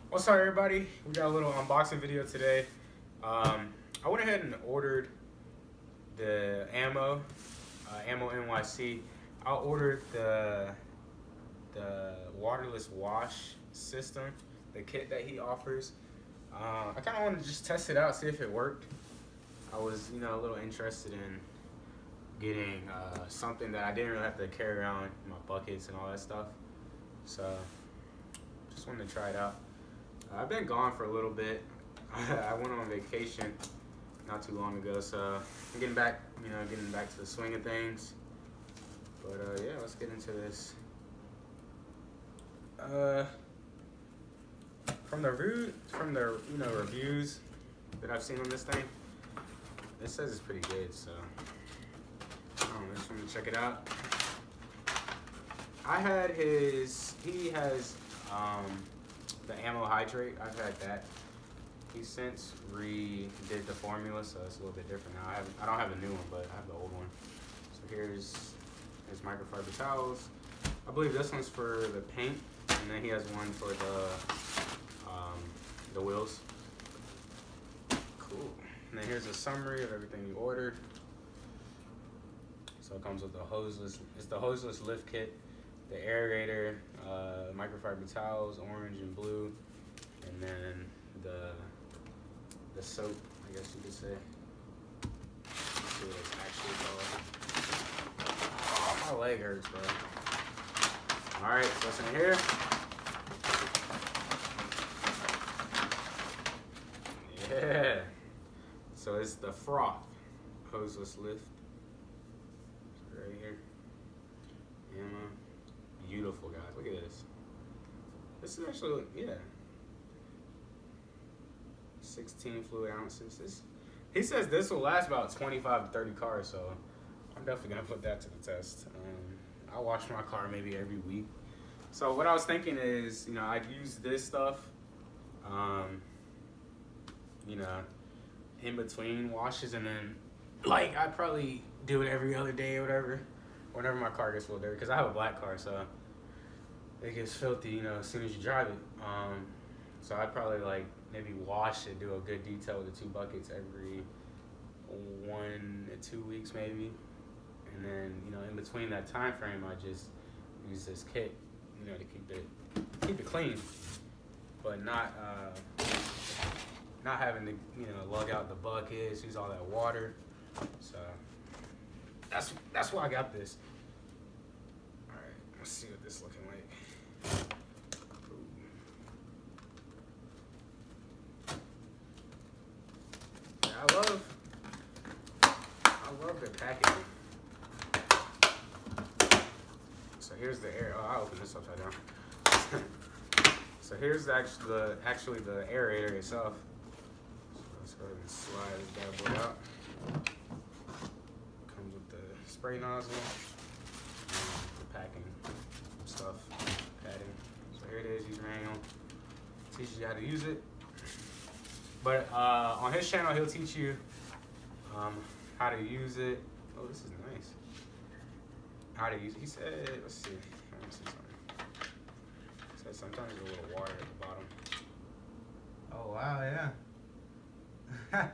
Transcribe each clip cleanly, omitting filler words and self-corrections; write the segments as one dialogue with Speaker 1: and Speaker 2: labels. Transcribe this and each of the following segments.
Speaker 1: What's up, everybody? We got a little unboxing video today. I went ahead and ordered the ammo NYC. I ordered the waterless wash system, the kit that he offers. I kind of wanted to just test it out, see if it worked. I was, a little interested in getting something that I didn't really have to carry around in my buckets and all that stuff. So, just wanted to try it out. I've been gone for a little bit. I went on vacation not too long ago, so I'm getting back, getting back to the swing of things. But yeah, let's get into this. From the reviews that I've seen on this thing, it says it's pretty good. So I just want to check it out. He has the ammo hydrate. I've had that. He since redid the formula, so it's a little bit different now. I don't have the new one, but I have the old one. So here's his microfiber towels. I believe this one's for the paint, and then he has one for the wheels. Cool. And then here's a summary of everything you ordered. So it comes with the Hoseless. It's the Hoseless lift kit, the aerator, microfiber towels, orange and blue, and then the soap, I guess you could say. Let's see what it's actually called. Oh, my leg hurts, bro. All right, so what's in here? Yeah. So it's the froth Hoseless lift. Right here. Ammo. Beautiful, guys. Look at this. This is actually, 16 fluid ounces. He says this will last about 25 to 30 cars, so I'm definitely going to put that to the test. I wash my car maybe every week. So what I was thinking is, I'd use this stuff, in between washes, and then, I'd probably do it every other day or whatever, whenever my car gets a little dirty, because I have a black car, so it gets filthy, as soon as you drive it. So I'd probably maybe wash it, do a good detail with the 2 buckets every 1 to 2 weeks maybe, and then in between that time frame, I just use this kit, to keep it clean, but not having to lug out the buckets, use all that water. So that's why I got this. All right, let's see what this is looking like. I love the packaging. So here's the air. Oh, I opened this upside down. So here's actually the aerator itself. So let's go ahead and slide this bad boy out. Comes with the spray nozzle, and the packing stuff, padding. So here it is. Use manual. Teaches you how to use it. But on his channel, he'll teach you how to use it. Oh, this is nice. How to use it. He said, let's see. Let me see something. He said sometimes there's a little water at the bottom. Oh, wow, yeah.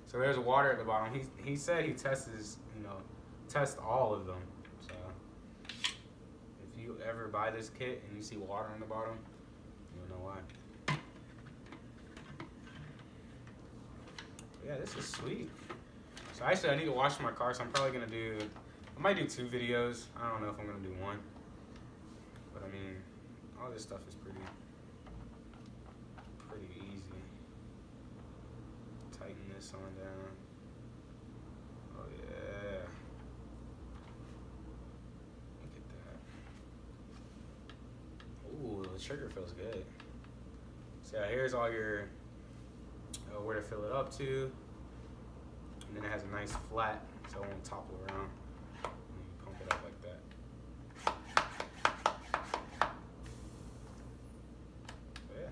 Speaker 1: So there's water at the bottom. He said he tests all of them. So if you ever buy this kit and you see water on the bottom, you'll know why. Yeah, this is sweet. So actually, I need to wash my car, so I'm probably gonna I might do 2 videos. I don't know if I'm gonna do 1. But I mean, all this stuff is pretty easy. Tighten this on down. Oh yeah. Look at that. Ooh, the trigger feels good. So yeah, here's all your where to fill it up to, and then it has a nice flat, so it won't topple around. And you pump it up like that. So yeah,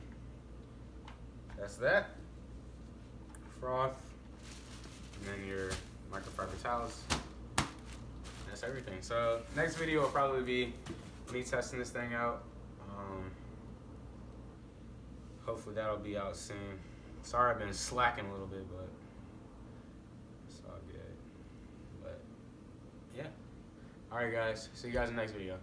Speaker 1: that's that. Froth, and then your microfiber towels. That's everything. So next video will probably be me testing this thing out. hopefully that'll be out soon. Sorry I've been slacking a little bit, but it's all good. But yeah. Alright guys, see you guys in the next video.